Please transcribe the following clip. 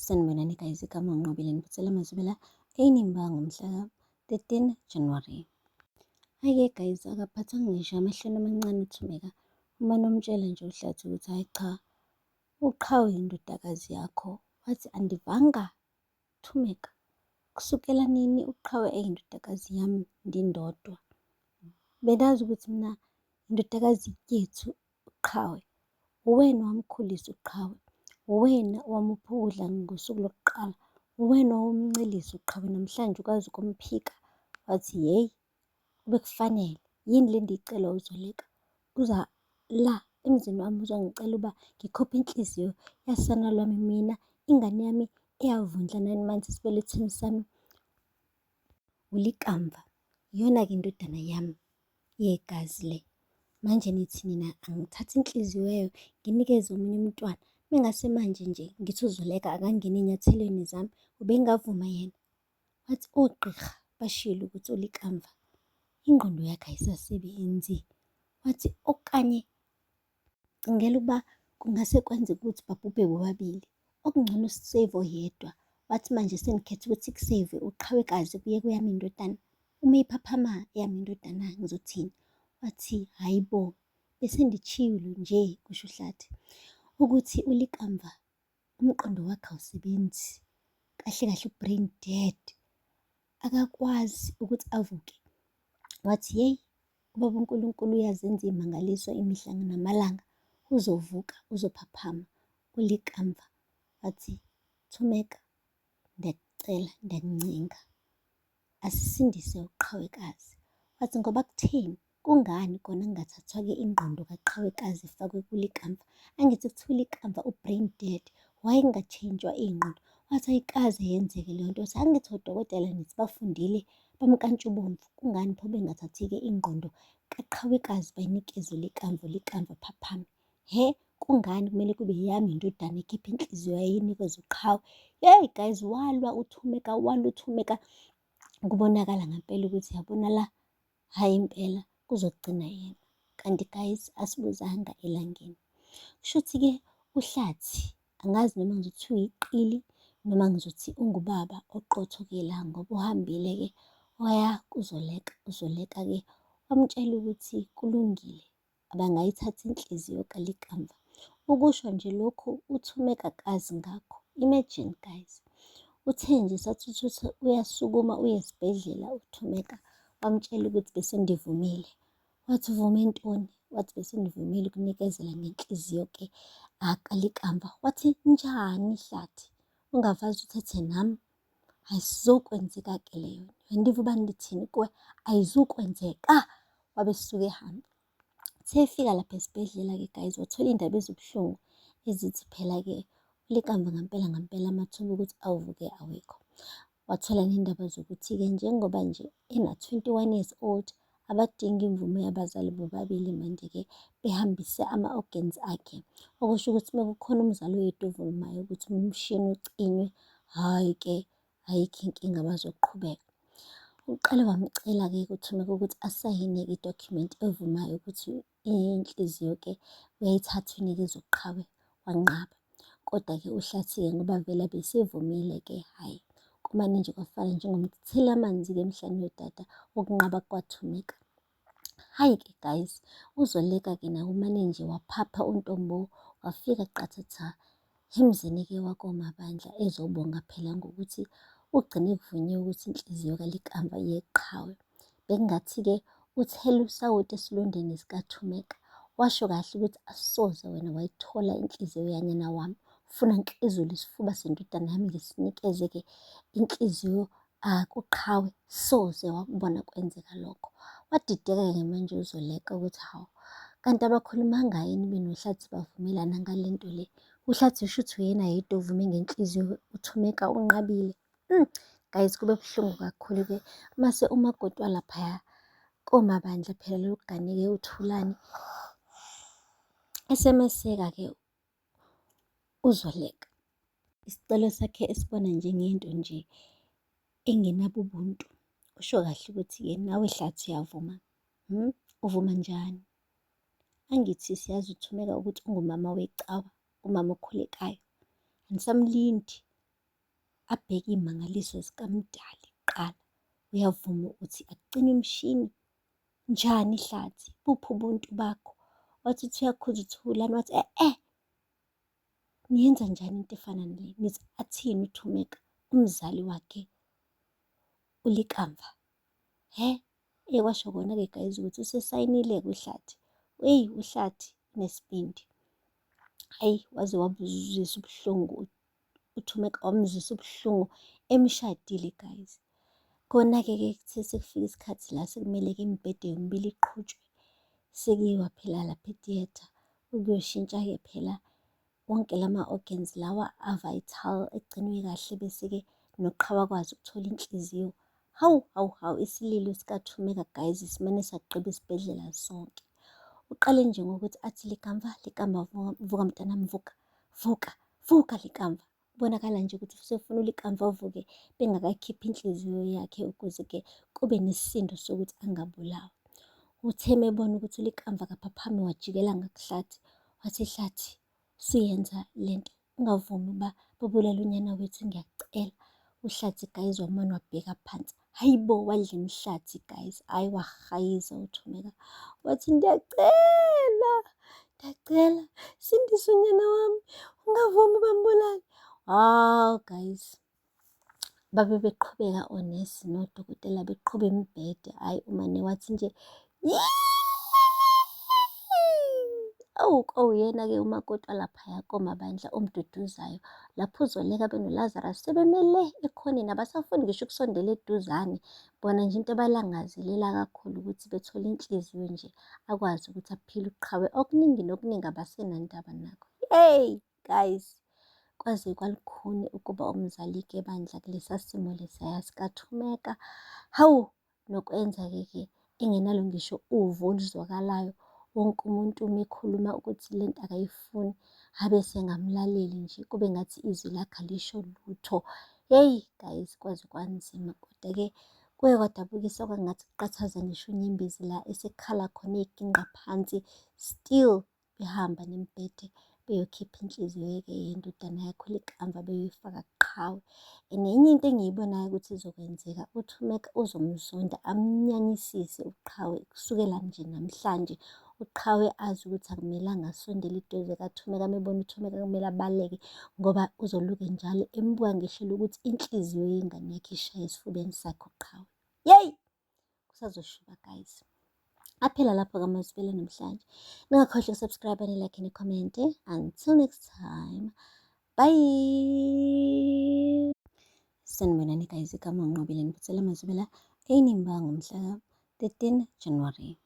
Sanibonani guys, igama nginqobile ngiphethela amazwibela ey'nimba ngomhla ka-13 January. Hhayi-ke guys, akaphathanga ngisho amahloni amancane uThumeka. Uma nomtshela nje uHlathi ukuthi hhayi cha, uqhawe indodakazi yakho. Wathi andivanga Thumeka, kusukela nini uqhawe eyindodakazi yami ngindodwa? Bengazi ukuthi mina indodakazi yethu uqhawe, uwena owamkhulisa uqhawe, uwena owamupha ukudla ngosuku lokuqala, uwena owamncelisa uqhawe, namhlanje ukwazi ukumphika. Wathi yeyi, kube kufanele yini le ndiyicela uZoleka, uza la emzini wami uzongicela uba ngikhuphe inhliziyo yasana lwami mina, ingane yami eyavundla 9 months esibelethweni sami, ulikamva. Iyona-ke indodana yami yegazi le. Manje nithi nina angithathe inhliziyo yayo nginikeze omunye umntwana, mengase manje nje ngithi uZoleka akangene ey'nyathelweni zami, ubengavuma yena? Wathi ogqirha bashilo ukuthi ulikamva ingqondo yakhe ayisasebenzi. Wathi okanye cingela ukuba kungase kwenzeka ukuthi babhubhe bobabili, okungcono siseve oyedwa. Wathi manje sengikhetha ukuthi kuseve uqhawekazi kuye kweyami indodana, uma iphaphama yami indodana ngizothini? Wathi hhayi bo, bese nditshilo nje, kusho uHlathi, ukuthi ulikamva umqondo wakhe awusebenzi kahle kahle, u-brain dead, akakwazi ukuthi avuke. Wathi yeyi, ubaba uNkulunkulu uyazenza iy'mangaliso imihla namalanga, uzovuka uzophaphama ulikamva. Wathi Thumeka, ndiyakucela ndiyakuncenga, asisindise uqhawekazi. Wathi ngoba kutheni, kungani kona kungathathwa-ke ingqondo kaqhawekazi ifakwe kulikamva? Angithi kuthiwa ulikamva u-brain dead, why kungatsheyintshwa iy'ngqondo? Wathi ayikaze yenzeke leyo nto. Wathi angithi odokotela nithi bafundile bamkantshubomvu, kungani pho bengathathi-ke ingqondo kaqhawekazi bayinikeze ulikamva, ulikamva aphaphame? He, kungani kumele kube yami indodana ekhipha inhliziyo yayo inikeze uqhawe? Yeyi guys, walwa uThumeka, walwa uThumeka, kubonakala ngampela ukuthi yabona la, hhayi impela kuzogcina yena. Kanti guys, asibuzanga elangeni. Kushuthi-ke uHlathi, angazi noma ngizothi uyiqili noma ngizothi ungubaba oqotho-ke la, ngoba uhambile-ke waya kuZoleka. UZoleka-ke wamtshela ukuthi kulungile, abangayithatha inhliziyo kalikamva. Ukusho nje lokhu uThumeka akazi ngakho. Imagine guys, uthe nje sathutha uyasukuma uye esibhedlela uThumeka, wamtshela ukuthi bese ndivumile. Wathi uvume ntoni? Wathi bese ndivumile ukunikezela ngenhliziyo-ke kalikamva. Wathi njani Hlathi, ungavazi uthethe nami? Ayisizokwenzeka-ke leyo, andiva uba ndithini kuwe, ayizukwenzeka. Wabe esuke ehamba. Sefika lapha esibhedlela-ke guys, wathola iy'ndaba ezibuhlungu ezithi phela-ke ulikamva ngampela ngampela amathuba ukuthi avuke awekho. Wathola ney'ndaba zokuthi-ke njengoba nje ena-21 years old, abadinga imvume yabazali bobabili manje-ke behambise ama-organs akhe. Okusho ukuthi uma kukhona umzali oyedwa ovumayo ukuthi umshini ucinywe, hhayi-ke ayikho inkinga, bazoqhubeka. Uqale wamcela-ke uThumeka ukuthi asayine-ke idokhumenti evumayo ukuthi inhliziyo-ke uyayithatha uyinikeze uqhawe, wanqaba. Kodwa-ke uHlathi-ke ngoba vele besevumile-ke, hhayi, kumane nje kwafana njengomthela amanzi-ke emhlane wodada wokunqaba kwaThumeka. Hhayi-ke guys, uZoleka-ke nawe umane nje waphapha untombo, wafika qathatha emzini-ke wakoMabandla ezobonga phela ngokuthi ugcine kuvunyiwe ukuthi inhliziyo kalikamva yeqhawe. Bekungathi-ke uthela usawoti esilondeni sikaThumeka, washo kahle ukuthi asoze wena wayithola inhliziyo yanyana wami, ufuna ngixezule isifuba sendodana yami ngisinikeze-ke inhliziyo kuqhawe, soze wakubona kwenzeka lokho. Wadideka-ke manje uZoleka ukuthi hawu, kanti abakhuluma ngayini benoHlathi bavumelana ngale nto le? uHlathi shuthi uyena yedwa ovume ngenhliziyo, uThumeka unqabile. Guys, kube buhlungu kakhulu-ke mase umakoti walaphaya koMabandla phela lo gane-ke uThulani esemeseka-ke uZoleka, isicelo sakhe esibona njengento nje engenabo ubuntu. Kusho kahle ukuthi-ke nawe Hlathi uyavuma. Uvuma njani? Angithi siyazi uThumeka ukuthi ungumama wecawa, umama okhulekayo. Anisamlindi abheke iy'mangaliso zikaMdali kuqala. Uyavuma ukuthi akucime imishini? Njani Hlathi? Buphi ubuntu bakho? Wathi uthi uyakhuza uthulani? Wathi niyenza njani into efana nale? Nithi athini uThumeka umzali wakhe ulikamva? Kwasho kona-ke guys ukuthi usesayinile-ke uHlathi. uHlathi unesibindi. Hayi, waze wabuzisa ubuhlungu uThumeka, wamzwisa ubuhlungu emshadile guys. Khona-ke kuthe sekufika isikhathi la sekumele-ke imibhede yomibili iqhutshwe. Sekuyiwa phela lapha e-theatre ukuyoshintsha-ke phela wonke lama-organs lawa a-vital egcinwe kahle, bese-ke noqhawa kwazi ukuthola inhliziyo. Hawu, isililo sikaThumeka guys simane sagqiba isibhedlela sonke. Uqale nje ngokuthi athi likamva, vuka mntanami, vuka likamva. Kubonakala nje ukuthi usefuna ulikamva avuke bengakakhiphi inhliziyo yakhe ukuze-ke kube nesisindo sokuthi angabulawa. Uthe mebona ukuthi ulikamva kaphaphame wajikela ngakuHlathi, wathi Hlathi suyenza lento, ungavumi uba babulale unyana wethu, ngiyakucela. uHlathi guys wamane wabheka phansi, hayibo, wadla imihlathi guys. Hhayi, wahayiza uThumeka wathi ngiyacela, sindisa unyana wami, ungavumi bambulale. Guys, babe beqhubeka onesi nodokotela beqhuba imibhede. Hhayi, umane wathi nje uyena-ke umakoti walaphaya komabandla omduduzayo, lapho uZoleka benoLazarus sebemele ekhoneni, abasafuni ngisho ukusondela eduzane. Bona nje into abalangazelela kakhulu ukuthi bethole inhliziyo nje, akwazi ukuthi aphile uqhawe. Okuningi nokuningi abasenandaba nakho. Guys, kwaze kwalukhuni ukuba umzali-ke ebandla kulesa simo lesaya sikaThumeka. Hawu, nokwenza-ke engenalo ngisho uvo oluzwakalayo. Wonke umuntu uma ekhuluma ukuthi lento akayifuni, habe sengamlaleli nje, kube ngathi izwi lakhe alisho lutho. Guys, kwaze kwanzima, kodwa-ke kuye kwadabukisa kwangathi kuqathaza ngisho uNyembezi la esekhala khona ey'ginqa phansi, still behamba nemibhede beyokhipha inhliziyo-ke yendodana yakhe ulikamva beyoyifaka kuqhawe. And enye into engiyibonayo ukuthi izokwenzeka, uThumeka uzomzonda amnyanyisise uqhawe kusukela nje namhlanje. uQhawe azi ukuthi akumelanga asondele eduze kaThumeka, mebona uThumeka kumele abaleke, ngoba uzoluke njalo embuka ngehlelo ukuthi inhliziyo yengane yakhe ishaya esifubeni sakhe uQhawe. Kusazoshuba guys. Aphela lapho-ke amazwibela namhlanje. Ningakhohlwa ukusubscribe, ni-like, ni-comment. Until next time, bye. Sanibonani guys, igama uNqobile niphuthela amazwibela eyinimba ngomhla 13 January.